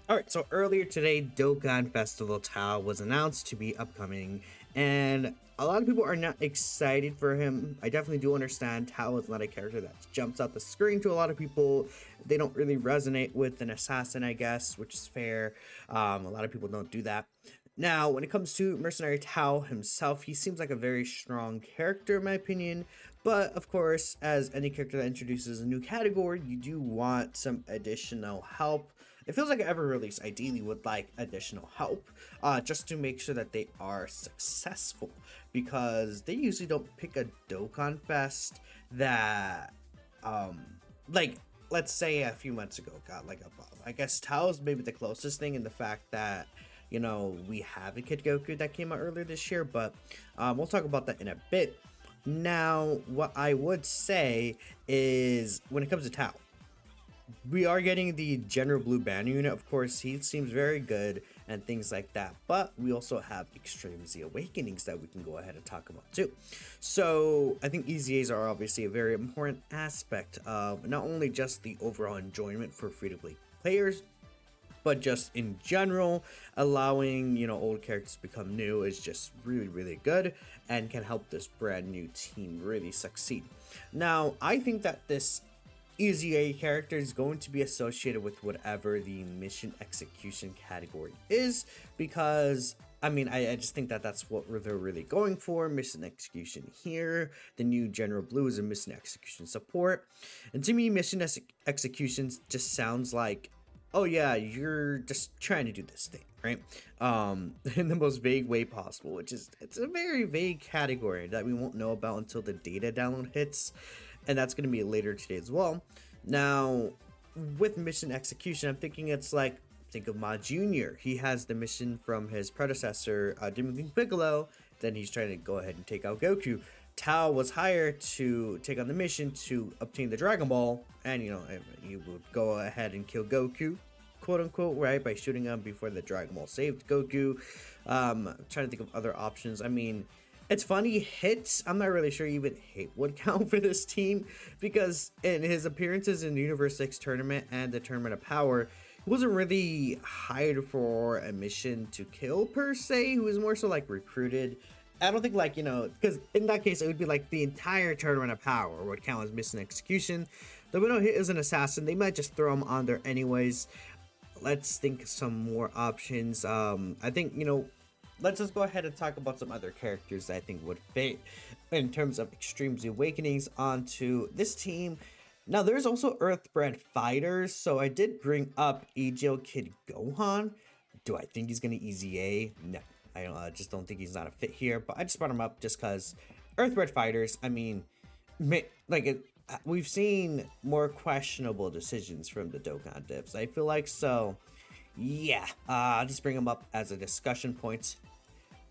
Alright, so earlier today, Dokkan Festival Tao was announced to be upcoming, and a lot of people are not excited for him. I definitely do understand Tao is not a character that jumps out the screen to a lot of people. They don't really resonate with an assassin, I guess, which is fair. A lot of people don't do that. Now, when it comes to Mercenary Tao himself, he seems like a very strong character, in my opinion. But of course, as any character that introduces a new category, you do want some additional help. It feels like every release ideally would like additional help, just to make sure that they are successful, because they usually don't pick a Dokkan Fest that, like, let's say a few months ago got like above. I guess Tao's maybe the closest thing in the fact that, we have a Kid Goku that came out earlier this year, but we'll talk about that in a bit. Now, what I would say is when it comes to Tao, we are getting the General Blue Banner unit. Of course, he seems very good and things like that, but we also have Extreme Z Awakenings that we can go ahead and talk about too. So I think EZAs are obviously a very important aspect of not only just the overall enjoyment for free-to-play players, but just in general, allowing old characters to become new is just really, really good and can help this brand new team really succeed. Now, I think that this Easy A character is going to be associated with whatever the mission execution category is, because I just think that that's what they're really going for. Mission execution here. The new General Blue is a mission execution support, and to me, mission executions just sounds like, oh yeah, you're just trying to do this thing, right? In the most vague way possible, which is, it's a very vague category that we won't know about until the data download hits, and that's going to be later today as well. Now, with mission execution, I'm thinking it's like, think of Ma Jr. He has the mission from his predecessor, Demon King Piccolo. Then he's trying to go ahead and take out Goku. Tao was hired to take on the mission to obtain the Dragon Ball, and he would go ahead and kill Goku, quote unquote, right, by shooting him before the Dragon Ball saved Goku. Trying to think of other options. It's funny, hits, I'm not really sure even hit would count for this team, because in his appearances in the Universe 6 tournament and the Tournament of Power, he wasn't really hired for a mission to kill per se. He was more so like recruited. I don't think, like, because in that case it would be like the entire Tournament of Power would count as mission execution. Though we know he is an assassin, they might just throw him on there anyways. Let's think some more options. I think, let's just go ahead and talk about some other characters that I think would fit in terms of Extreme Z Awakenings onto this team. Now, there's also Earthbred Fighters, so I did bring up AGL Kid Gohan. Do I think he's going to EZA? No, I just don't think he's not a fit here, but I just brought him up just because Earthbred Fighters, we've seen more questionable decisions from the Dokkan devs, I feel like, so yeah, I'll just bring them up as a discussion point.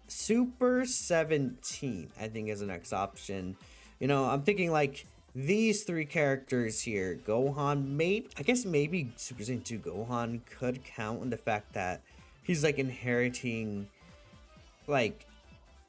Super 17, I think, is the next option. I'm thinking like these three characters here. Gohan, maybe Super Saiyan 2 Gohan could count in the fact that he's like inheriting, like,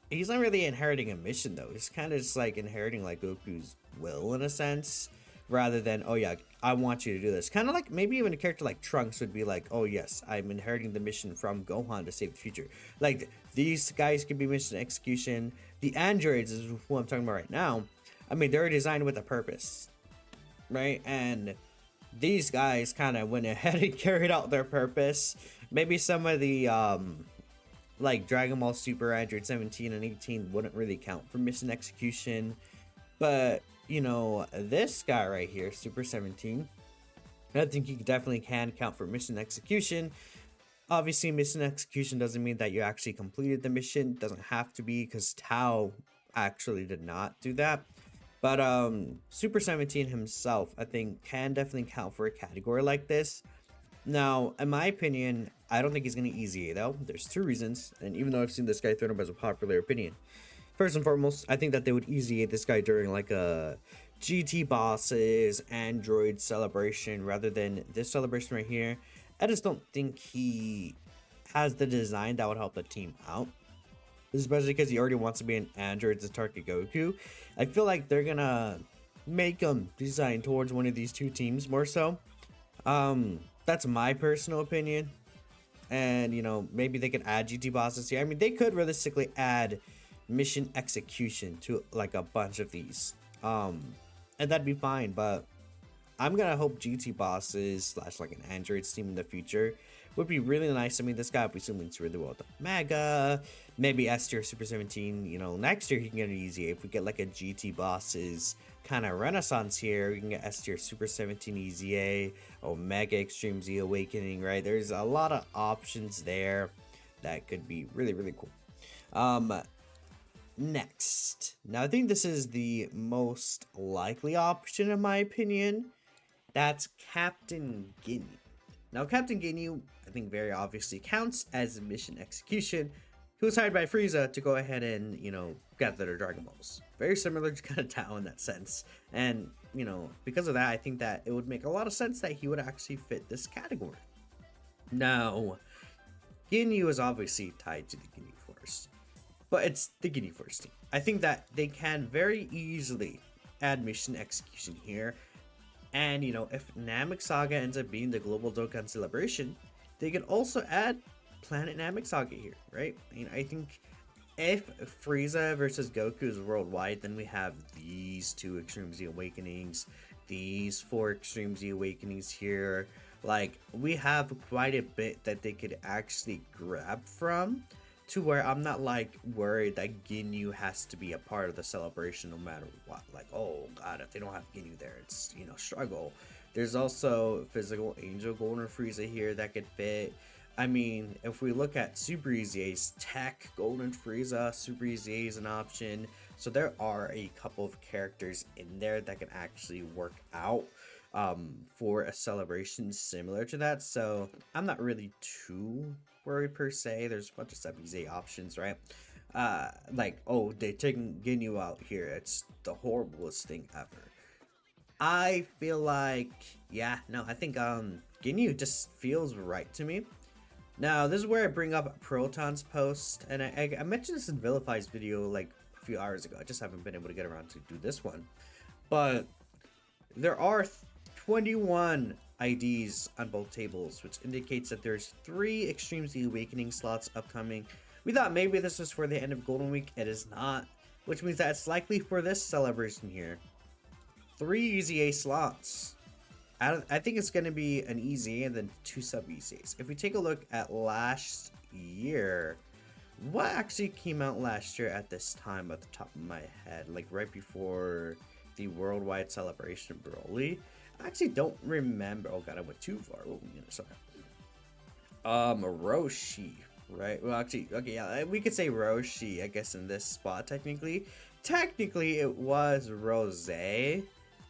he's not really inheriting a mission though. He's kind of just like inheriting like Goku's will in a sense, rather than, oh yeah, I want you to do this. Kind of like maybe even a character like Trunks would be like, oh yes, I'm inheriting the mission from Gohan to save the future. Like, these guys could be mission execution. The androids is who I'm talking about right now. They're designed with a purpose, right? And these guys kind of went ahead and carried out their purpose. Maybe some of the like Dragon Ball Super Android 17 and 18 wouldn't really count for mission execution, but this guy right here, Super 17, I think he definitely can count for mission execution. Obviously, mission execution doesn't mean that you actually completed the mission. It doesn't have to be, because Tao actually did not do that. But Super 17 himself, I think, can definitely count for a category like this. Now, in my opinion, I don't think he's going to EZA though. There's two reasons, and even though I've seen this guy thrown up as a popular opinion, first and foremost, I think that they would EZA this guy during like a GT bosses Android celebration rather than this celebration right here. I just don't think he has the design that would help the team out, especially because he already wants to be an Android to target Goku. I feel like they're gonna make him design towards one of these two teams more so. That's my personal opinion. And maybe they could add GT bosses here. I mean, they could realistically add mission execution to like a bunch of these, and that'd be fine. But I'm gonna hope GT bosses slash like an Android Steam in the future would be really nice. I mean, this guy would be swimming really well with the Mega, maybe S tier Super 17. Next year he can get an easy. If we get like a GT bosses kind of renaissance here, we can get S tier Super 17 Easy A, Omega Extreme Z Awakening, right? There's a lot of options there that could be really, really cool. Next. Now, I think this is the most likely option in my opinion. That's Captain Ginyu. Now, Captain Ginyu, I think very obviously counts as mission execution. He was hired by Frieza to go ahead and, gather their Dragon Balls. Very similar to kind of Tao in that sense. And, because of that, I think that it would make a lot of sense that he would actually fit this category. Now, Ginyu is obviously tied to the Ginyu Force, but it's the Ginyu Force team. I think that they can very easily add mission execution here. And, if Namek Saga ends up being the global Dokkan celebration, they can also add Planet Namek Saga here, right? I think if Frieza versus Goku is worldwide, then we have these 2 Extreme Z Awakenings, these 4 Extreme Z Awakenings here. Like, we have quite a bit that they could actually grab from, to where I'm not like worried that Ginyu has to be a part of the celebration no matter what. Like, oh god, if they don't have Ginyu there, it's struggle. There's also physical Angel Golden Frieza here that could fit. I mean, if we look at Super Easy A's Tech Golden Frieza, Super Easy A is an option. So there are a couple of characters in there that can actually work out for a celebration similar to that. So I'm not really too worried per se. There's a bunch of Sub Easy options, right? Like, oh, they're taking Ginyu out here. It's the horriblest thing ever. I feel like, yeah, no, I think Ginyu just feels right to me. Now, this is where I bring up Proton's post, and I mentioned this in Vilify's video like a few hours ago. I just haven't been able to get around to do this one. But there are 21 IDs on both tables, which indicates that there's 3 Extreme Z Awakening slots upcoming. We thought maybe this was for the end of Golden Week. It is not, which means that it's likely for this celebration here. 3 Easy A slots. I think it's going to be an Easy and then 2 Sub Easy. If we take a look at last year, what actually came out last year at this time at the top of my head, like right before the worldwide celebration of Broly? I actually don't remember. Oh god, I went too far. Oh, sorry. Roshi, right? Well, actually, okay, yeah, we could say Roshi, I guess, in this spot, technically. Technically, it was Rose.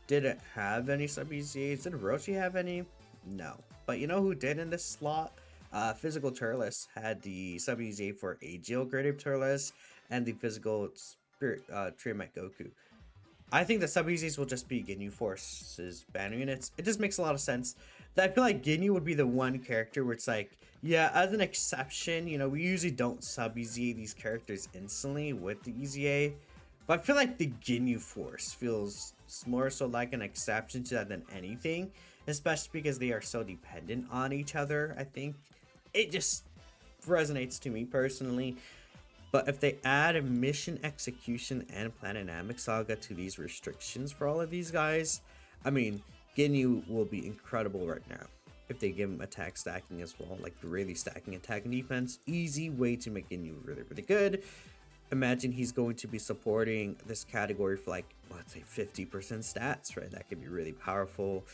Did it have any sub-EZAs? Did Roshi have any? No. But you know who did in this slot? Physical Turles had the sub-EZA for AGL Graded Turles and the physical Spirit Triomite Goku. I think the sub-EZAs will just be Ginyu Force's banner units. It just makes a lot of sense. I feel like Ginyu would be the one character where it's like, yeah, as an exception, we usually don't sub-EZA these characters instantly with the EZA. But I feel like the Ginyu Force feels more so like an exception to that than anything, especially because they are so dependent on each other. I think it just resonates to me personally. But if they add a mission execution and Planet Namek Saga to these restrictions for all of these guys, I mean, Ginyu will be incredible right now. If they give him attack stacking as well, like really stacking attack and defense, easy way to make Ginyu really, really good. Imagine he's going to be supporting this category for like, let's say 50% stats, right? That could be really powerful.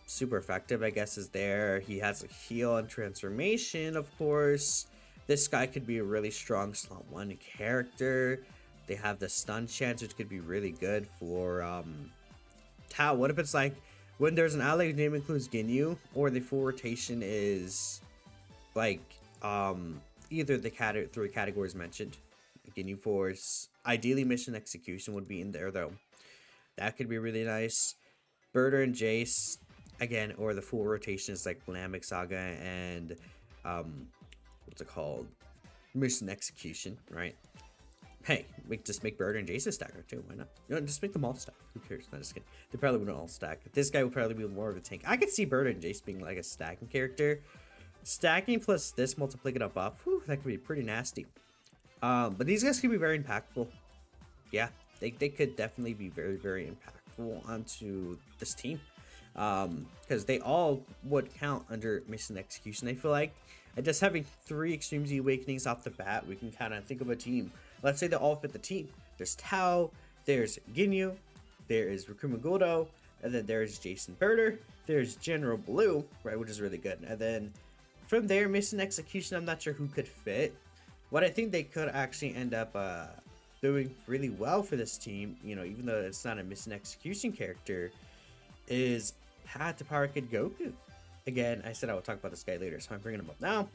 Super effective, I guess, is there. He has a heal and transformation, of course. This guy could be a really strong slot 1 character. They have the stun chance, which could be really good for Tao. What if it's like when there's an ally whose name includes Ginyu, or the full rotation is like either the 3 categories mentioned. Ginyu Force, ideally mission execution would be in there though. That could be really nice. Birder and Jace, again, or the full rotation is like Namek Saga and what's it called? Mission execution, right? Hey, just make Bird and Jason stacker too. Why not? Just make them all stack. Who cares? Not just kidding. They probably wouldn't all stack. This guy would probably be more of a tank. I could see Bird and Jace being like a stacking character. Stacking plus this multiplicative buff, whew, that could be pretty nasty. But these guys could be very impactful. Yeah, they could definitely be very, very impactful onto this team. Because they all would count under mission execution, I feel like. And just having 3 Extreme Z Awakenings off the bat, we can kind of think of a team. Let's say they all fit the team. There's Tao, there's Ginyu, there is Rikuma Goldo, and then there's Jason Birder, there's General Blue, right, which is really good. And then from there, mission execution, I'm not sure who could fit. What I think they could actually end up doing really well for this team, you know, even though it's not a mission execution character, is Path to Power Kid Goku. Again, I said I would talk about this guy later, so I'm bringing him up now.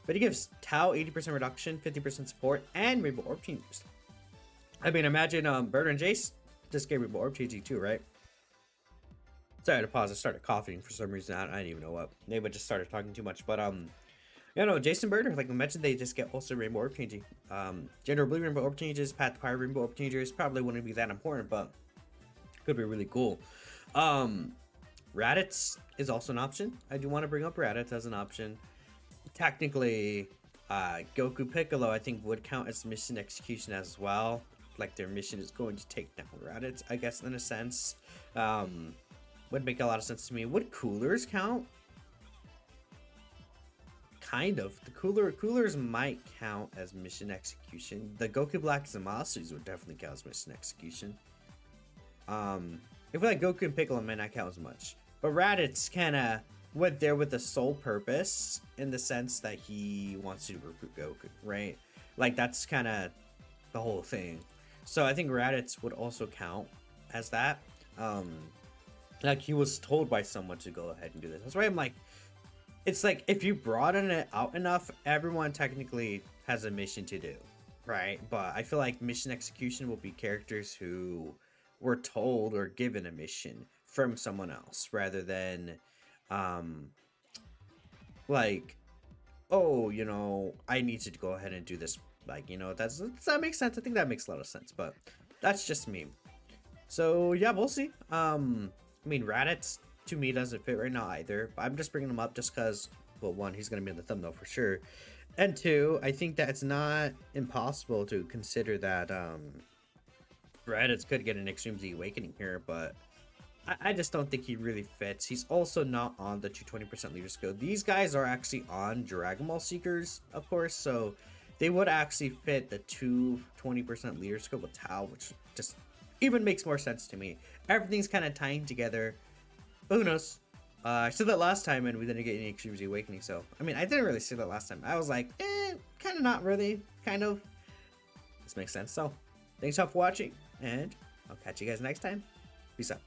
But he gives Tao 80% reduction, 50% support, and Rainbow Orb changes. I mean, imagine Bird and Jace just gave Rainbow Orb changing too, right? Sorry to pause. I started coughing for some reason. I didn't even know what. Maybe I just started talking too much. But you know, Jason Birder, like I mentioned, they just get also Rainbow Orb changing. General Blue Rainbow Orb changes, Path to Power Rainbow Orb changes. Probably wouldn't be that important, but could be really cool. Raditz is also an option. I do want to bring up Raditz as an option. Technically, Goku Piccolo, I think, would count as mission execution as well. Like, their mission is going to take down Raditz, I guess, in a sense. Would make a lot of sense to me. Would coolers count? Kind of. The coolers might count as mission execution. The Goku Blacks and Monsters would definitely count as mission execution. I feel like Goku and Piccolo might not count as much. But Raditz kind of went there with the sole purpose, in the sense that he wants to recruit Goku, right? Like, that's kind of the whole thing. So I think Raditz would also count as that. Like, he was told by someone to go ahead and do this. That's why I'm like, it's like, if you broaden it out enough, everyone technically has a mission to do, right? But I feel like mission execution will be characters who were told or given a mission from someone else, rather than like, oh, you know, I need to go ahead and do this. Like, you know, does that make sense? I think that makes a lot of sense, but that's just me. So yeah, we'll see. I mean, Raditz to me doesn't fit right now either, but I'm just bringing him up just because, well, one, he's gonna be in the thumbnail for sure, and two, I think that it's not impossible to consider that Raditz could get an Extreme Z Awakening here, but I just don't think he really fits. He's also not on the 220% leader skill. These guys are actually on Dragon Ball Seekers, of course, so they would actually fit the 220% leader skill with Tao, which just even makes more sense to me. Everything's kind of tying together. But who knows? I said that last time and we didn't get any Extreme Z Awakening, so I mean, I didn't really say that last time. I was like, kind of not really, kind of. This makes sense. So thanks all for watching, and I'll catch you guys next time. Peace out.